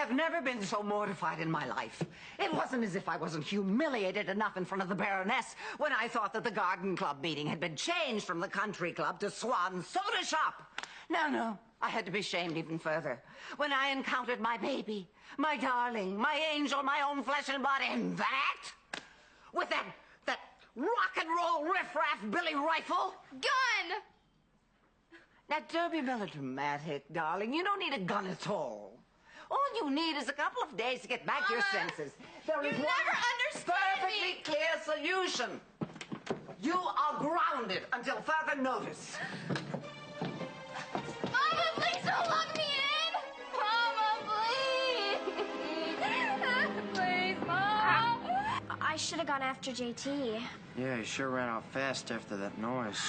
have never been so mortified in my life. It wasn't as if I wasn't humiliated enough in front of the Baroness when I thought that the garden club meeting had been changed from the country club to Swans soda shop. No, I had to be shamed even further when I encountered my baby, my darling, my angel, my own flesh and blood, and that, with that rock and roll riffraff Billy rifle. Gun! Now, don't be melodramatic, darling. You don't need a gun at all. All you need is a couple of days to get back your senses. There is one perfectly clear solution. You are grounded until further notice. Mama, please don't lock me in! Mama, please! Please, Mom! I should have gone after JT. Yeah, you sure ran out fast after that noise.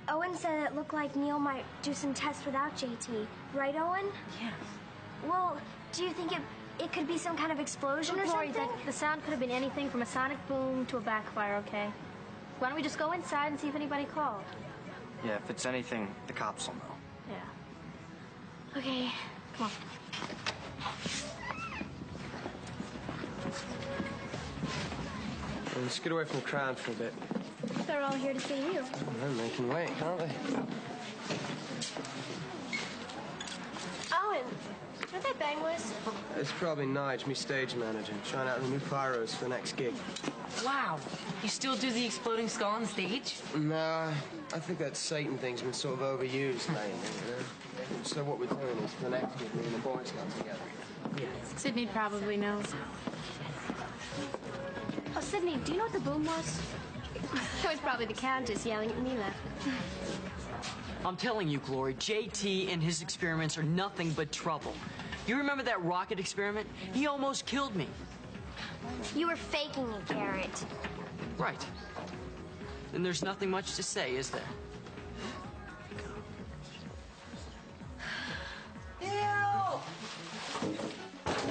Owen said it looked like Neil might do some tests without JT. Right, Owen? Yes. Well, do you think it could be some kind of explosion or something? The sound could have been anything from a sonic boom to a backfire, okay? Why don't we just go inside and see if anybody called? Yeah, if it's anything, the cops will know. Yeah. Okay. Come on. Let's get away from the crowd for a bit. They're all here to see you. They're making weight, aren't they? Owen, what that bang was? It's probably Nige, me stage manager, trying out the new pyros for the next gig. Wow. You still do the exploding skull on stage? Nah, I think that Satan thing's been sort of overused lately, you know? So what we're doing is for the next gig, me and the boys got together. Sydney probably knows. Oh, Sydney, do you know what the boom was? It was probably the Countess yelling at Mila. I'm telling you, Glory, JT and his experiments are nothing but trouble. You remember that rocket experiment? He almost killed me. You were faking it, Garrett. Right. Then there's nothing much to say, is there? Neil!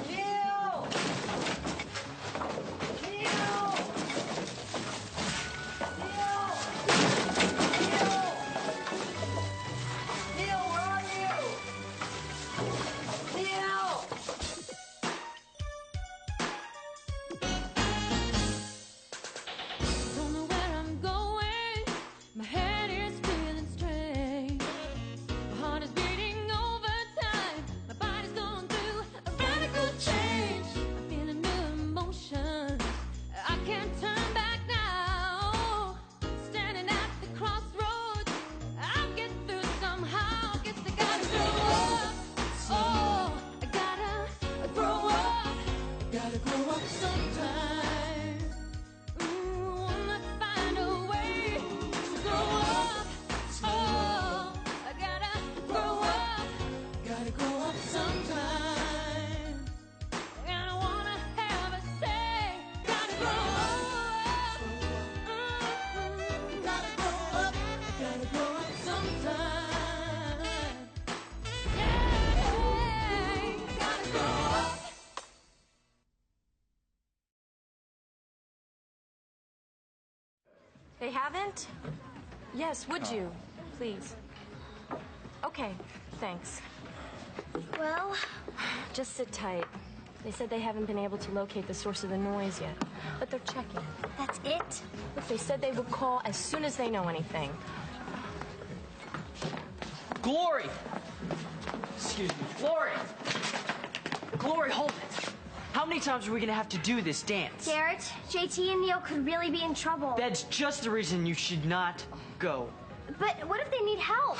Neil! Neil! Neil, where are you? Neil! Don't know where I'm going. My head is feeling strange. My heart is beating overtime. My body's going through a radical change. I'm feeling new emotions. I can't turn back now. Standing at the crossroads. I'll get through somehow. Guess I gotta grow up. Oh, I gotta grow up. Gotta grow up sometime. Wanna find a way to grow up. Oh, I gotta grow up. Gotta grow up sometime. And I wanna have a say. Gotta grow up. Gotta grow up. Gotta grow up sometime. Yeah, gotta grow up. They haven't? Yes, would you? Please. Okay, thanks. Well, Just sit tight. They said they haven't been able to locate the source of the noise yet, but they're checking. that's it? Look, they said they would call as soon as they know anything. Glory! Excuse me. Glory! Glory, hold it. How many times are we gonna have to do this dance? Garrett, JT and Neil could really be in trouble. That's just the reason you should not go. But what if they need help?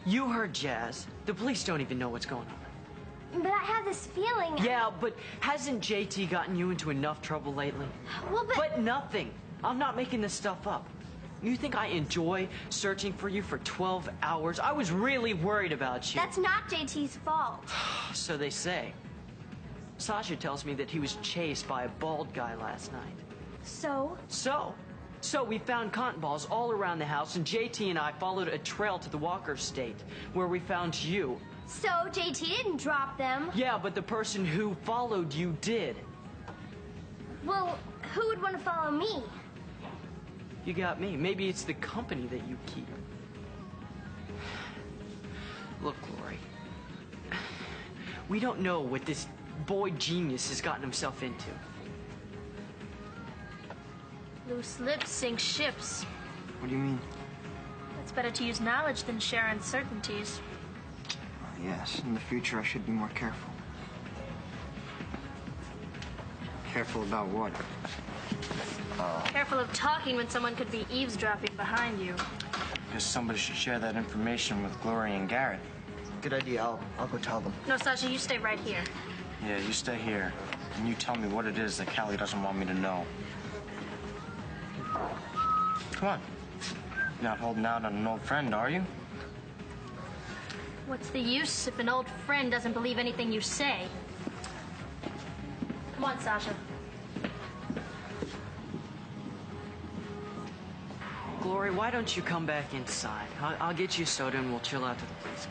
You heard Jazz. The police don't even know what's going on. But I have this feeling. Yeah, but hasn't JT gotten you into enough trouble lately? Well, But nothing. I'm not making this stuff up. You think I enjoy searching for you for 12 hours? I was really worried about you. that's not JT's fault. So they say. Sasha tells me that he was chased by a bald guy last night. So? So we found cotton balls all around the house, and JT and I followed a trail to the Walker State, where we found you. So JT didn't drop them. Yeah, but the person who followed you did. Well, who would want to follow me? You got me. Maybe it's the company that you keep. Look, Glory. We don't know what this boy genius has gotten himself into. Loose lips sink ships. What do you mean? It's better to use knowledge than share uncertainties. Yes, in the future I should be more careful. Careful about what? Careful of talking when someone could be eavesdropping behind you. Because somebody should share that information with Glory and Garrett. Good idea. I'll go tell them. No, Sasha, you stay right here. Yeah, you stay here, and you tell me what it is that Callie doesn't want me to know. Come on. You're not holding out on an old friend, are you? What's the use if an old friend doesn't believe anything you say? Come on, Sasha. Glory, why don't you come back inside? I'll get you a soda and we'll chill out to the police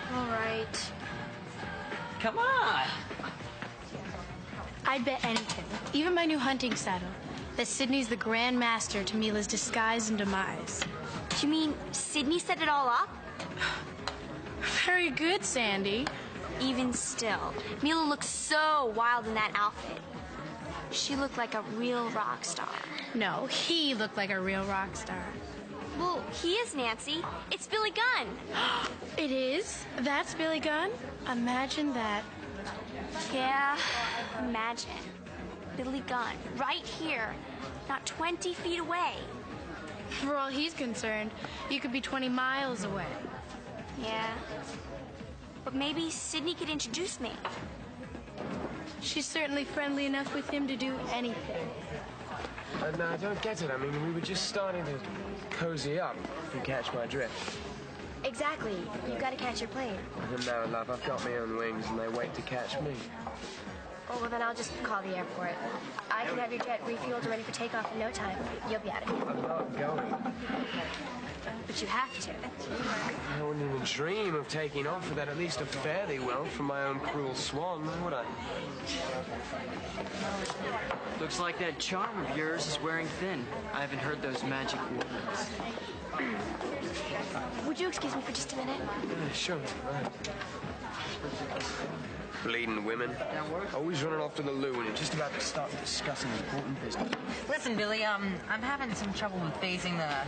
car. All right. Come on! I'd bet anything, even my new hunting saddle, that Sydney's the grand master to Mila's disguise and demise. Do you mean Sydney set it all up? Very good, Sandy. Even still, Mila looked so wild in that outfit. She looked like a real rock star. No, he looked like a real rock star. Well, he is, Nancy. It's Billy Gunn. It is? That's Billy Gunn? Imagine that. Yeah, imagine. Billy Gunn, right here, not 20 feet away. For all he's concerned, you could be 20 miles away. Yeah. But maybe Sydney could introduce me. She's certainly friendly enough with him to do anything. And I don't get it. I mean, we were just starting to cozy up, if you catch my drift. Exactly. You gotta catch your plane. No, love, I've got my own wings, and they wait to catch me. Oh, well, then I'll just call the airport. I can have your jet refueled and ready for takeoff in no time. You'll be at it. I'm not going. But you have to. I wouldn't even dream of taking off without at least a fairly well from my own cruel swan, would I? Looks like that charm of yours is wearing thin. I haven't heard those magic words. Would you excuse me for just a minute? Yeah, sure. Bleeding women. Always running off to the loo when you're just about to start discussing important business. Listen, Billy, I'm having some trouble with phasing the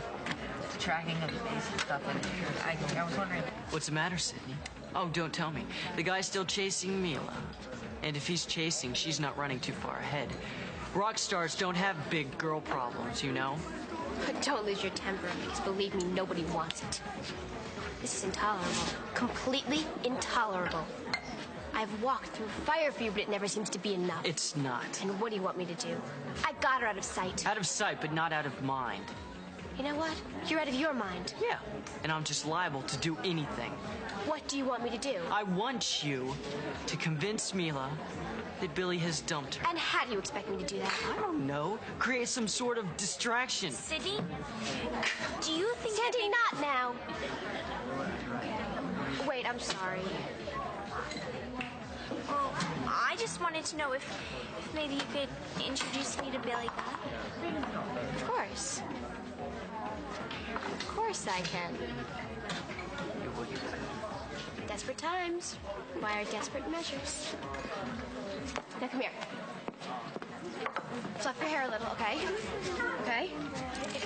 tracking of the base and stuff, and I was wondering... What's the matter, Sydney? Oh, don't tell me. The guy's still chasing Mila. And if he's chasing, she's not running too far ahead. Rock stars don't have big girl problems, you know? But don't lose your temper, because believe me, nobody wants it. This is intolerable. Completely intolerable. I've walked through fire for you, but it never seems to be enough. It's not. And what do you want me to do? I got her out of sight. Out of sight, but not out of mind. You know what? You're out of your mind. Yeah. And I'm just liable to do anything. What do you want me to do? I want you to convince Mila that Billy has dumped her. And how do you expect me to do that? I don't know. Create some sort of distraction. Sydney? Do you think Sandy, not now. Wait, I'm sorry. Well, I just wanted to know if maybe you could introduce me to Billy Gunn. Of course. Of course I can. Desperate times require desperate measures. Now come here. Fluff your hair a little, okay? Okay?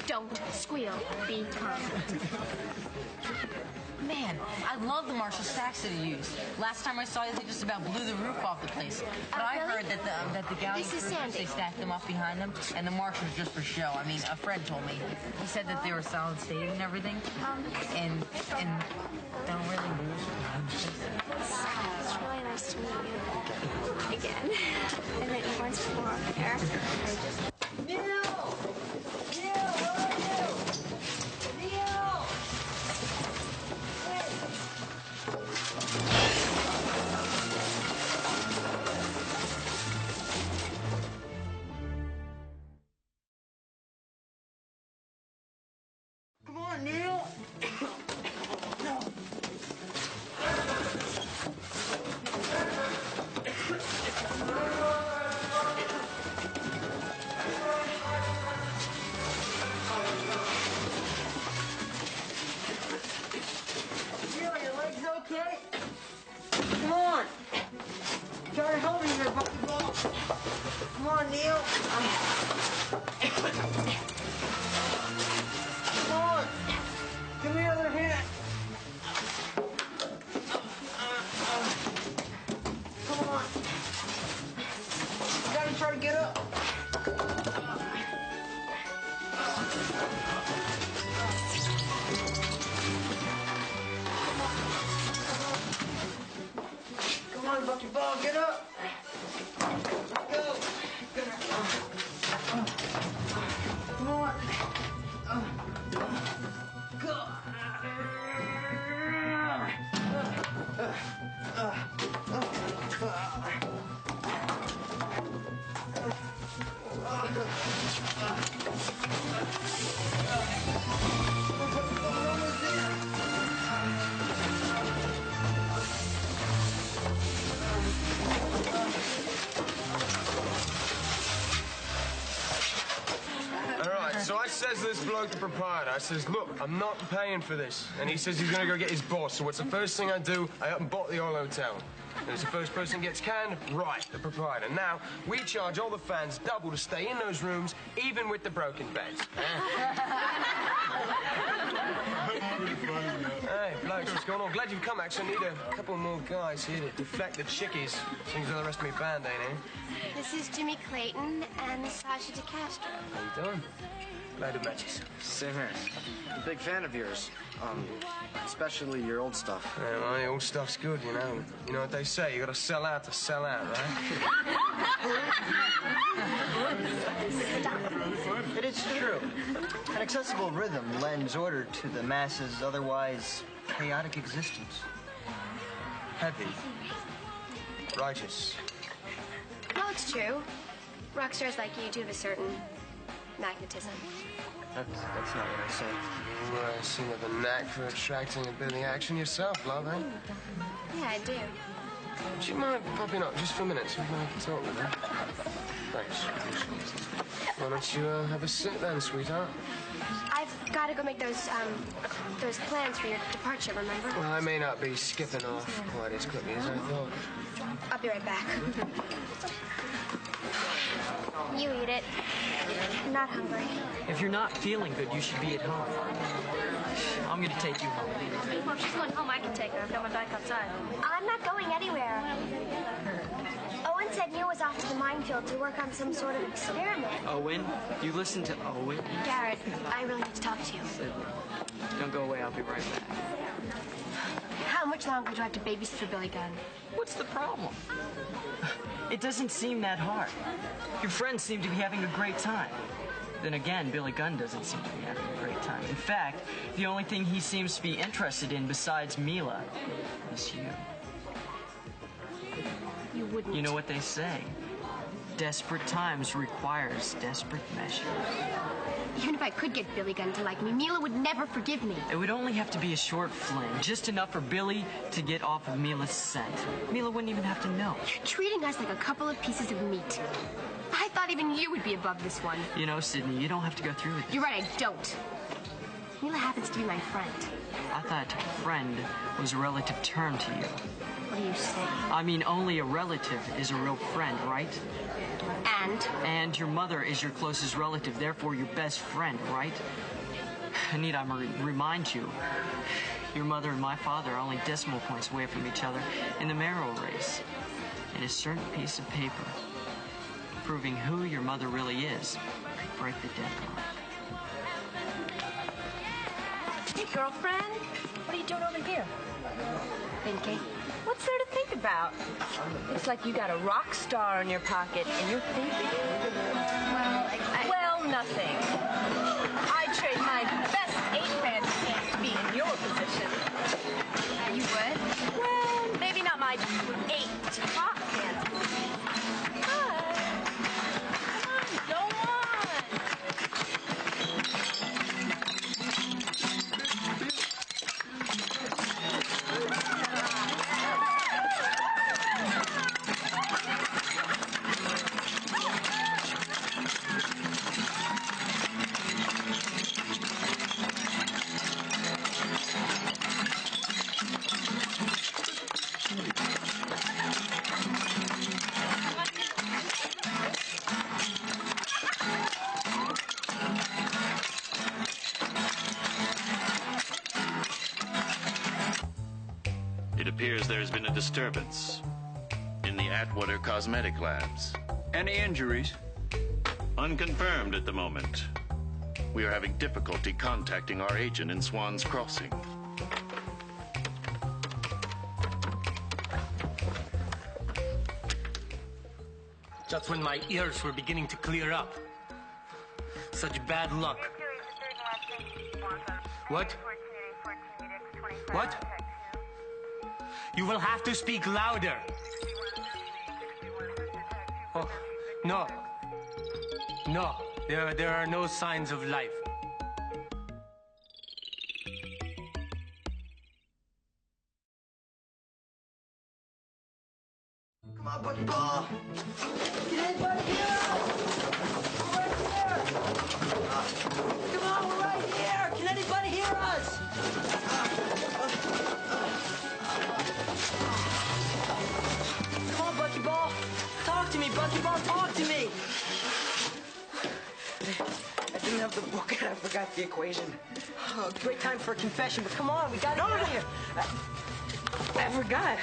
Don't squeal. Be calm. Man, I love the Marshall stacks that he used. Last time I saw it, they just about blew the roof off the place. But I really? heard that the galley This is cruisers, Sandy. they stacked them up behind them, and the Marshalls just for show. I mean, a friend told me. He said that they were solid state and everything, and don't really move. It's really nice to meet you. Again. I met you once before up there. Come on, Neil. okay? Come on. Try to help me here, Bucky Ball. Come on, Neil. Come on. Give me another hand. Come on. You gotta try to get up. Come on, Bucky Ball, get up. Let's go. Come on. So I says to this bloke, the proprietor, I says, look, I'm not paying for this. And he says he's gonna go get his boss. So what's the first thing I do? I up and bought the whole hotel. And as the first person gets canned, right, the proprietor. Now, we charge all the fans double to stay in those rooms, even with the broken beds. Hey, blokes, what's going on? Glad you've come, actually. I need a couple more guys here to deflect the chickies. Seems like the rest of me band ain't in. This is Jimmy Clayton and Sasha DeCastro. How you doing? Glad to meet you. Same here. I'm a big fan of yours. Especially your old stuff. Yeah, well, the old stuff's good, you know. You know what they say, you gotta sell out to sell out, right? It is true. An accessible rhythm lends order to the masses' otherwise chaotic existence. Heavy. Righteous. No, it's true. Rock stars like you do have a certain magnetism. That's not what I said. Well, I seem to have a knack for attracting and building action yourself, love, eh? Yeah, I do. Would you mind popping up just for a minute so I can talk with her? Thanks. Why don't you have a sit then, sweetheart? I've got to go make those plans for your departure, remember? Well, I may not be skipping off quite as quickly as I thought. I'll be right back. You eat it. I'm not hungry. If you're not feeling good, you should be at home. I'm gonna take you home. Well, if she's going home, I can take her. I've got my bike outside. I'm not going anywhere. Owen said Neil was off to the minefield to work on some sort of experiment. Owen? You listen to Owen? Garrett, I really need to talk to you. Don't go away, I'll be right back. How much longer do I have to babysit for Billy Gunn? What's the problem? It doesn't seem that hard. Your friends seem to be having a great time. Then again, Billy Gunn doesn't seem to be having a great time. In fact, the only thing he seems to be interested in besides Mila is you. You wouldn't. You know what they say? Desperate times requires desperate measures. Even if I could get Billy Gunn to like me, Mila would never forgive me. It would only have to be a short fling, just enough for Billy to get off of Mila's scent. Mila wouldn't even have to know. You're treating us like a couple of pieces of meat. I thought even you would be above this one. You know, Sydney, you don't have to go through with this. You're right, I don't. Mila happens to be my friend. I thought friend was a relative term to you. What do you say? I mean, only a relative is a real friend, right? And? And your mother is your closest relative, therefore your best friend, right? Need I remind you, your mother and my father are only decimal points away from each other in the marrow race. And a certain piece of paper proving who your mother really is could break the deadlock. Hey, girlfriend. What are you doing over here? Thinking. What's there to think about? Looks like you got a rock star in your pocket, and you're thinking? Well, nothing. I'd trade my best 8 fantasies to be in your position. You would? Well, maybe not my 8 top fantasies. But, come on, go on. It appears there's been a disturbance in the Atwater Cosmetic Labs. Any injuries? Unconfirmed at the moment. We are having difficulty contacting our agent in Swans Crossing. Just when my ears were beginning to clear up. Such bad luck. What? What? You will have to speak louder. Oh, no. No, there are no signs of life. Come on, buddy ball. Can anybody hear us? We're right here. Come on, we're right here. Can anybody hear us? Come on, Buckyball. Talk to me, Buckyball. Talk to me. I didn't have the book and I forgot the equation. Oh, great time for a confession, but come on, we gotta get out of here. I forgot.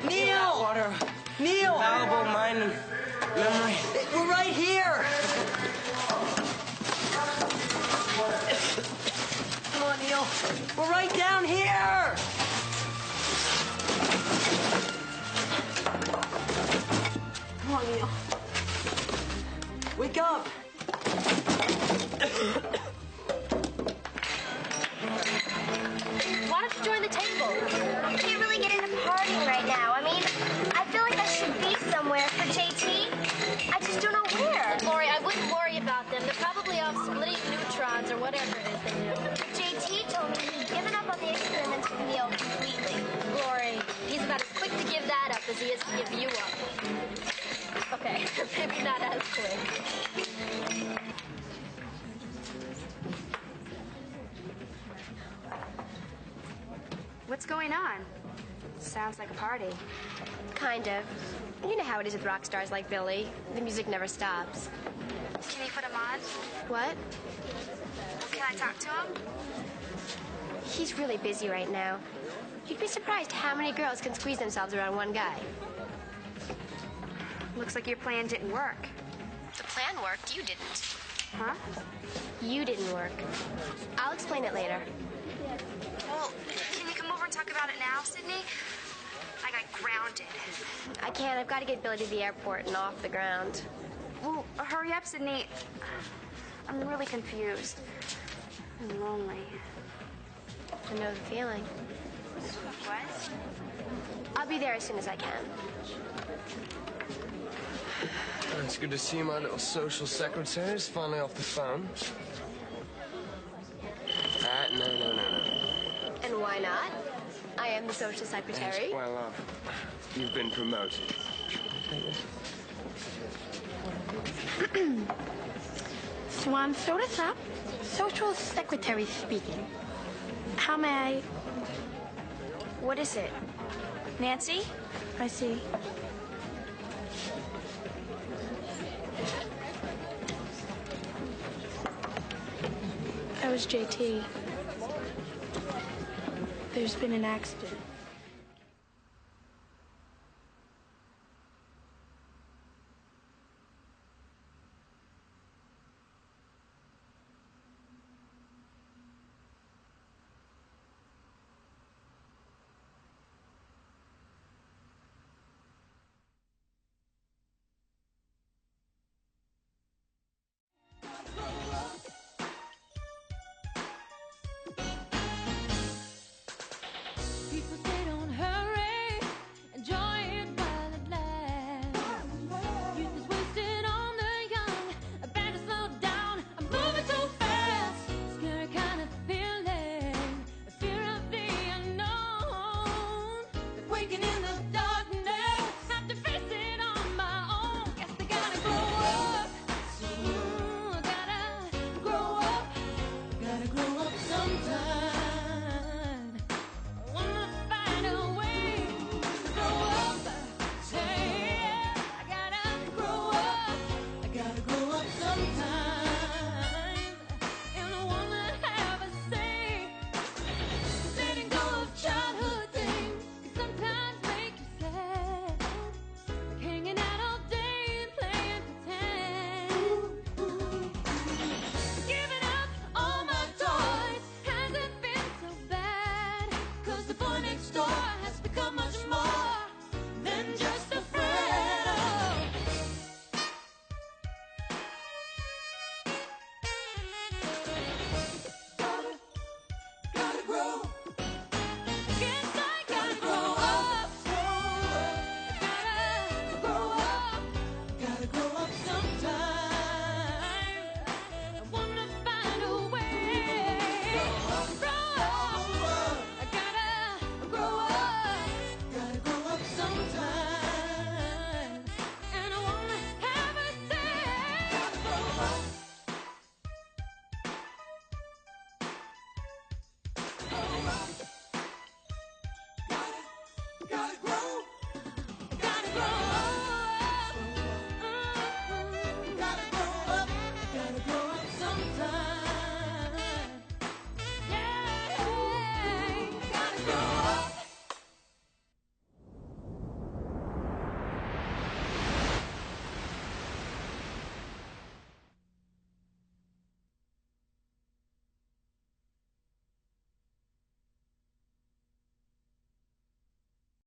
Neil! Water. Neil! Fallible mind and memory. We're right here! Come on, Neil. We're right down here! Come on, Neil. Wake up! Why don't you join the table? I can't really get into partying right now. I mean, I feel like I should be somewhere for JT. I just don't know where. Lori, I wouldn't worry about them. They're probably off splitting neutrons or whatever it is they do. JT told me he'd given up on the experiments with Neil completely. Lori, he's about as quick to give that up as he is to give you up. Okay, maybe not as quick. What's going on? Sounds like a party. Kind of. You know how it is with rock stars like Billy. The music never stops. Can you put him on? What? Can I talk to him? He's really busy right now. You'd be surprised how many girls can squeeze themselves around one guy. Looks like your plan didn't work. The plan worked, you didn't. Huh? You didn't work. I'll explain it later. Well, can you come over and talk about it now, Sydney? I got grounded. I can't. I've got to get Billy to the airport and off the ground. Well, hurry up, Sydney. I'm really confused. I'm lonely. I know the feeling. What? I'll be there as soon as I can. It's good to see my little social secretary is finally off the phone. No. And why not? I am the social secretary. Well, you've been promoted. Swan, soda's up. Social secretary speaking. How may I? What is it? Nancy? I see. That was JT. There's been an accident.